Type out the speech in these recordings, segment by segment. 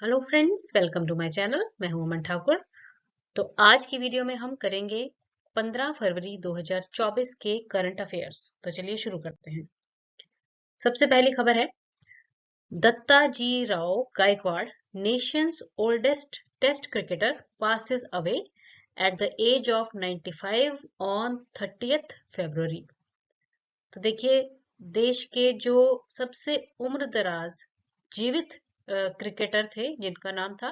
Hello friends, welcome to my channel. मैं हूं अमन ठाकुर। तो आज की वीडियो में हम करेंगे 15 फरवरी 2024 के करंट अफेयर्स। तो चलिए शुरू करते हैं। सबसे पहली खबर है, Dattaji Rao Gaikwad, nation's oldest test cricketer, passes away at the age of 95 on 30th February। तो देखिए, देश के जो सबसे उम्रदराज जीवित क्रिकेटर थे जिनका नाम था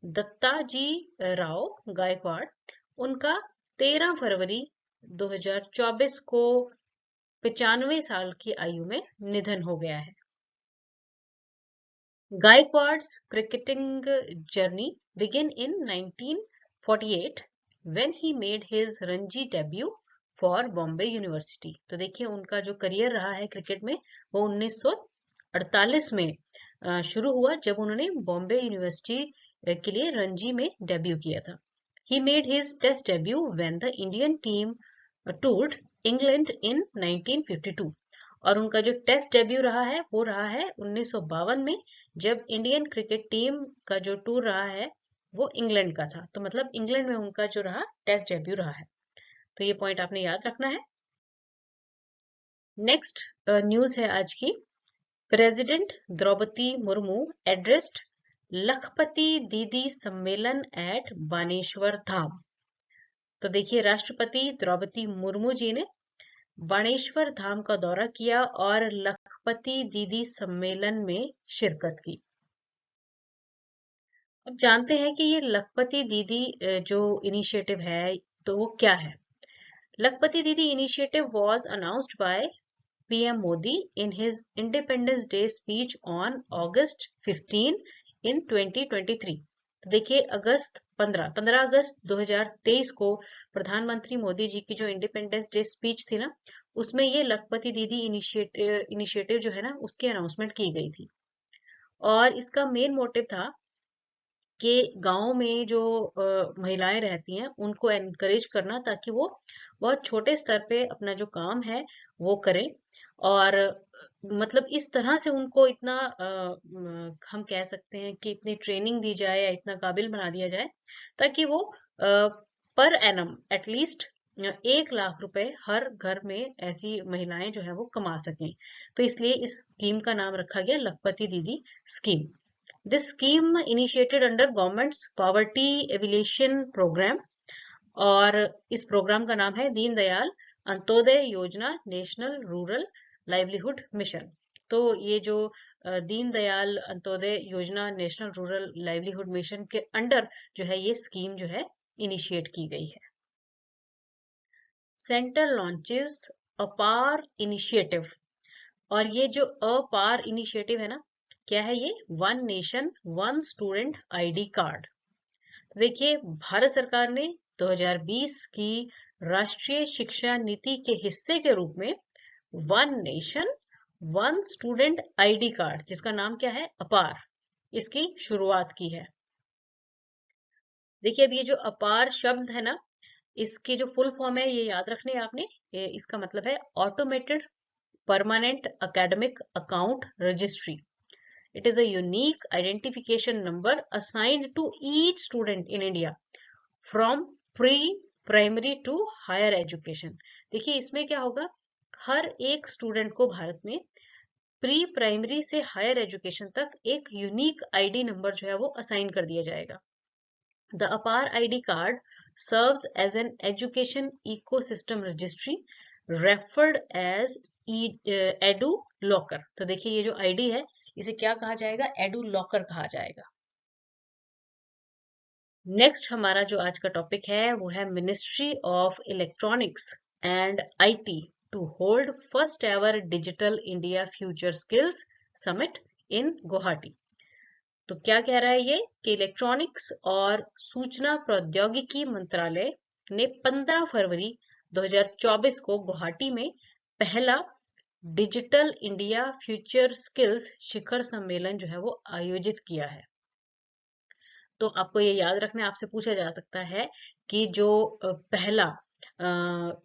दत्ताजी राव गायकवाड़, उनका 13 फरवरी 2024 को 95 साल की आयु में निधन हो गया है। Gaikward's cricketing journey began in 1948 when he made his Ranji debut for Bombay University। तो देखिए, उनका जो करियर रहा है क्रिकेट में वो 1948 में शुरू हुआ, जब उन्होंने बॉम्बे यूनिवर्सिटी के लिए रणजी में डेब्यू किया था। He made his test debut when the Indian team toured England in 1952। और उनका जो टेस्ट डेब्यू रहा है वो रहा है 1952 में, जब इंडियन क्रिकेट टीम का जो टूर रहा है वो इंग्लैंड का था। तो मतलब इंग्लैंड में उनका जो रहा टेस्ट डेब्यू रहा है। तो ये पॉइंट आपने याद रखना है। नेक्स्ट न्यूज है आज की, प्रेसिडेंट द्रौपदी मुर्मू एड्रेस्ड लखपति दीदी सम्मेलन एट बानेश्वर धाम। तो देखिए, राष्ट्रपति द्रौपदी मुर्मू जी ने बाणेश्वर धाम का दौरा किया और लखपति दीदी सम्मेलन में शिरकत की। अब जानते हैं कि ये लखपति दीदी जो इनिशिएटिव है तो वो क्या है। लखपति दीदी initiative was announced by PM Modi in his independence day speech on August 15 इन 2023। तो देखिए, 15 अगस्त 2023 को प्रधानमंत्री मोदी जी की जो इंडिपेंडेंस डे स्पीच थी ना, उसमें ये लखपति दीदी इनिशिएटिव जो है ना, उसकी अनाउंसमेंट की गई थी। और इसका मेन मोटिव था कि गांव में जो महिलाएं रहती हैं उनको एनकरेज करना, ताकि वो बहुत छोटे स्तर पे अपना जो काम है वो करें। और मतलब इस तरह से उनको इतना हम कह सकते हैं कि इतनी ट्रेनिंग दी जाए या इतना काबिल बना दिया जाए, ताकि वो पर एनम एटलीस्ट 1 लाख रुपए हर घर में ऐसी महिलाएं जो है वो कमा सकें। तो इसलिए इस स्कीम का नाम रखा गया लखपति दीदी scheme. This scheme initiated under government's poverty alleviation program, और इस प्रोग्राम का नाम है दीनदयाल अंत्योदय योजना नेशनल रूरल लाइवलीहुड मिशन। तो ये जो दीनदयाल अंत्योदय योजना नेशनल रूरल लाइवलीहुड मिशन के अंडर जो है ये स्कीम जो है इनिशिएट की गई है। सेंटर लॉन्चेस अपार इनिशिएटिव, और ये जो अपार इनिशिएटिव है ना, क्या है ये? One nation one student ID card. देखिए, भारत सरकार ने 2020 की राष्ट्रीय शिक्षा नीति के हिस्से के रूप में one nation one student ID card, जिसका नाम क्या है? अपार, इसकी शुरुआत की है। देखिए, अब ये जो अपार शब्द है ना, इसकी जो फुल फॉर्म है ये याद रखने आपने। इसका मतलब है automated permanent academic account registry. It is a unique identification number assigned to each student in India from pre-primary to higher education। देखिए, इसमें क्या होगा, हर एक स्टूडेंट को भारत में प्री प्राइमरी से हायर एजुकेशन तक एक यूनिक आईडी नंबर जो है वो असाइन कर दिया जाएगा। The APAR ID card serves as an education ecosystem registry referred as edu locker। तो देखिए, ये जो आईडी है इसे क्या कहा जाएगा? एडू लॉकर कहा जाएगा। नेक्स्ट हमारा जो आज का टॉपिक है वो है ministry of electronics and IT to hold first ever digital India future skills summit in Guwahati. तो क्या कह रहा है ये कि इलेक्ट्रॉनिक्स और सूचना प्रौद्योगिकी मंत्रालय ने 15 फरवरी 2024 को गुवाहाटी में पहला डिजिटल इंडिया फ्यूचर स्किल्स शिखर सम्मेलन जो है वो आयोजित किया है। तो आपको ये याद रखना है, आपसे पूछा जा सकता है कि जो पहला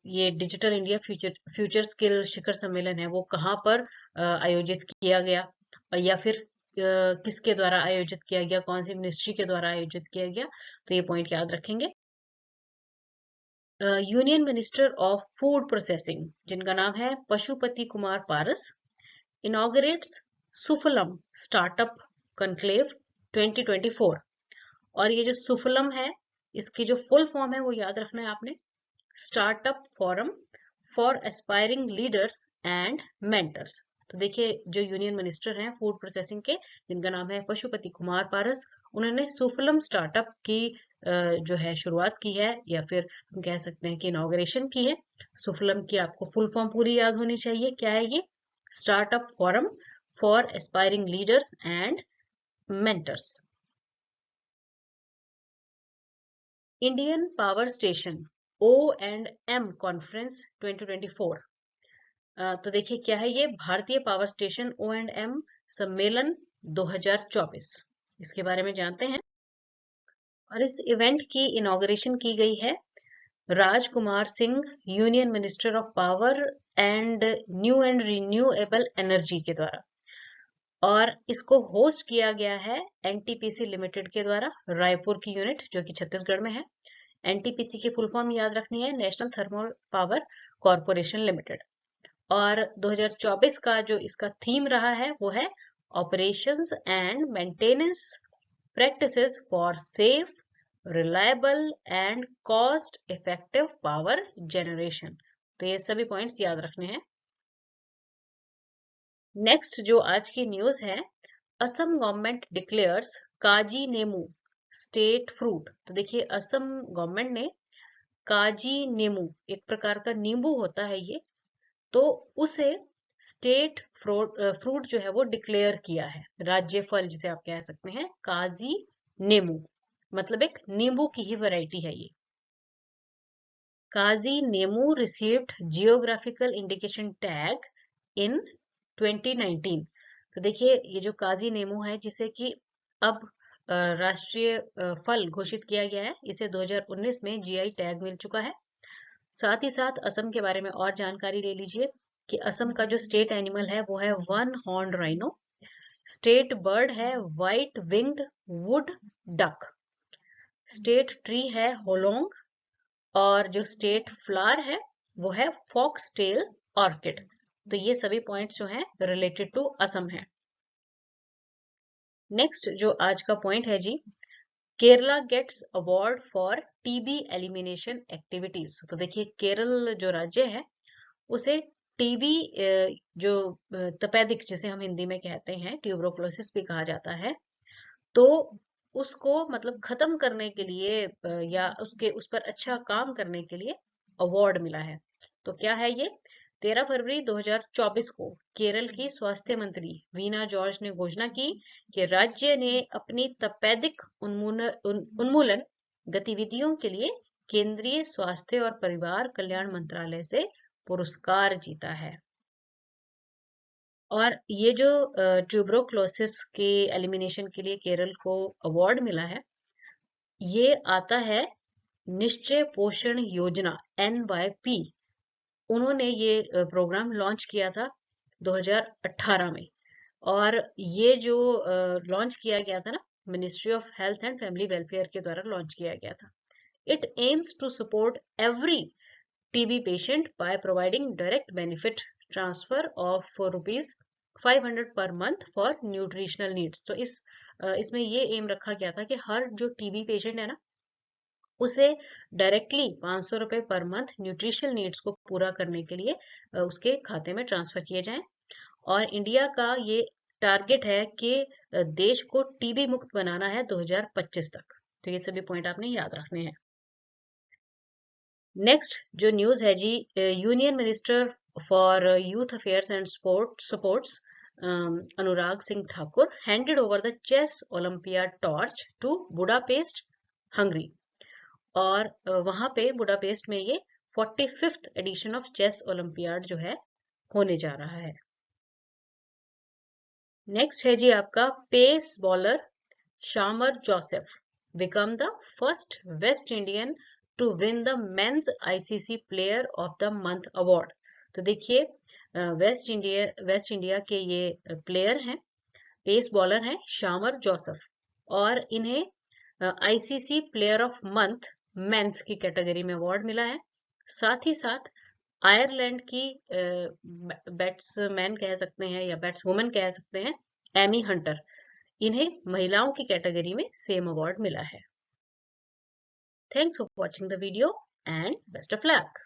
ये डिजिटल इंडिया फ्यूचर स्किल शिखर सम्मेलन है वो कहाँ पर आयोजित किया गया, या फिर किसके द्वारा आयोजित किया गया, कौन सी मिनिस्ट्री के द्वारा आयोजित किया गया, तो ये पॉइंट याद रखेंगे। Union minister of food processing जिनका नाम है Pashupati Kumar Paras inaugurates सुफलम startup conclave 2024। और ये जो सुफलम है इसकी जो फुल फॉर्म है वो याद रखना है आपने, startup forum for aspiring leaders and mentors. तो देखिए जो यूनियन मिनिस्टर हैं फूड प्रोसेसिंग के जिनका नाम है पशुपति कुमार पारस, उन्होंने सुफलम स्टार्टअप की जो है शुरुआत की है, या फिर हम कह सकते हैं कि इनॉग्रेशन की है। सुफलम की आपको फुल फॉर्म पूरी याद होनी चाहिए, क्या है ये, startup forum for aspiring leaders and mentors. Indian power station O&M conference 2024। तो देखिए क्या है ये, भारतीय पावर स्टेशन O&M सम्मेलन 2024, इसके बारे में जानते हैं। और इस इवेंट की इनॉग्रेशन की गई है Rajkumar Singh, union minister of power and new and renewable energy के द्वारा। और इसको होस्ट किया गया है NTPC लिमिटेड के द्वारा, रायपुर की यूनिट जो कि छत्तीसगढ़ में है। NTPC की फुल फॉर्म याद रखनी है, national thermal power corporation limited. और 2024 का जो इसका थीम रहा है वो है operations and maintenance practices for safe reliable and cost effective power generation. तो ये सभी पॉइंट्स याद रखने हैं। नेक्स्ट जो आज की न्यूज है, असम गवर्नमेंट डिक्लेयर्स काजी नेमू स्टेट फ्रूट। तो देखिए असम गवर्नमेंट ने काजी नेमू, एक प्रकार का नींबू होता है ये, तो उसे स्टेट फ्रूट जो है वो डिक्लेयर किया है, राज्य फल जिसे आप कह सकते हैं, काजी नेमू, मतलब एक नींबू की ही वैरायटी है ये। Kaji Nemu received geographical indication tag in 2019। तो देखिए ये जो काजी नेमू है जिसे कि अब राष्ट्रीय फल घोषित किया गया है, इसे 2019 में GI टैग मिल चुका है। साथ ही साथ असम के बारे में और जानकारी ले लीजिए कि असम का जो स्टेट एनिमल है वो है one horn rhino, state bird है white winged wood duck, state tree है होलोंग, और जो स्टेट फ्लावर है वो है फॉक्स टेल ऑर्किड। तो ये सभी पॉइंट्स जो हैं रिलेटेड टू असम है। नेक्स्ट जो आज का पॉइंट है जी, Kerala gets award for TB elimination activities. तो देखिए केरल जो राज्य है उसे TB जो तपेदिक जिसे हम हिंदी में कहते हैं, ट्यूबरोक्लोसिस भी कहा जाता है, तो उसको मतलब खत्म करने के लिए या उसके उस पर अच्छा काम करने के लिए अवार्ड मिला है। तो क्या है ये, 13 फरवरी 2024 को केरल की स्वास्थ्य मंत्री वीना जॉर्ज ने घोषणा की कि राज्य ने अपनी तपेदिक उन्मूलन गतिविधियों के लिए केंद्रीय स्वास्थ्य और परिवार कल्याण मंत्रालय से पुरस्कार जीता है। और ये जो ट्यूबरोक्लोसिस के एलिमिनेशन के लिए केरल को अवार्ड मिला है, ये आता है निश्चय पोषण योजना NYP। उन्होंने ये प्रोग्राम लॉन्च किया था 2018 में, और ये जो लॉन्च किया गया था ना, ministry of health and family welfare के द्वारा लॉन्च किया गया था। It aims to support every TB patient by providing direct benefit transfer of ₹500 per month for nutritional needs। तो इसमें ये एम रखा गया था कि हर जो TB पेशेंट है ना उसे डायरेक्टली 500 रुपए पर मंथ न्यूट्रिशनल नीड्स को पूरा करने के लिए उसके खाते में ट्रांसफर किए जाएं। और इंडिया का ये टारगेट है कि देश को TB मुक्त बनाना है 2025 तक। तो ये सभी पॉइंट आपने याद रखने हैं। नेक्स्ट जो न्यूज है जी, union minister for youth affairs and sports Anurag Singh Thakur handed over the chess olympiad torch to Budapest Hungary. और वहां पे बुडापेस्ट में ये 45th addition of chess olympiad जो है होने जा रहा है। नेक्स्ट है जी आपका pace bowler Shamar Joseph become the first West Indian to win the men's ICC player of the month award. तो देखिए वेस्ट इंडिया के ये प्लेयर हैं पेस बॉलर हैं शामर जोसेफ, और इन्हें ICC player of month men's की कैटेगरी में अवार्ड मिला है। साथ ही साथ आयरलैंड की बैट्समैन कह सकते हैं या बैट्सवुमन कह सकते हैं, एमी हंटर, इन्हें महिलाओं की कैटेगरी में सेम अवार्ड मिला है। Thanks for watching the video and best of luck.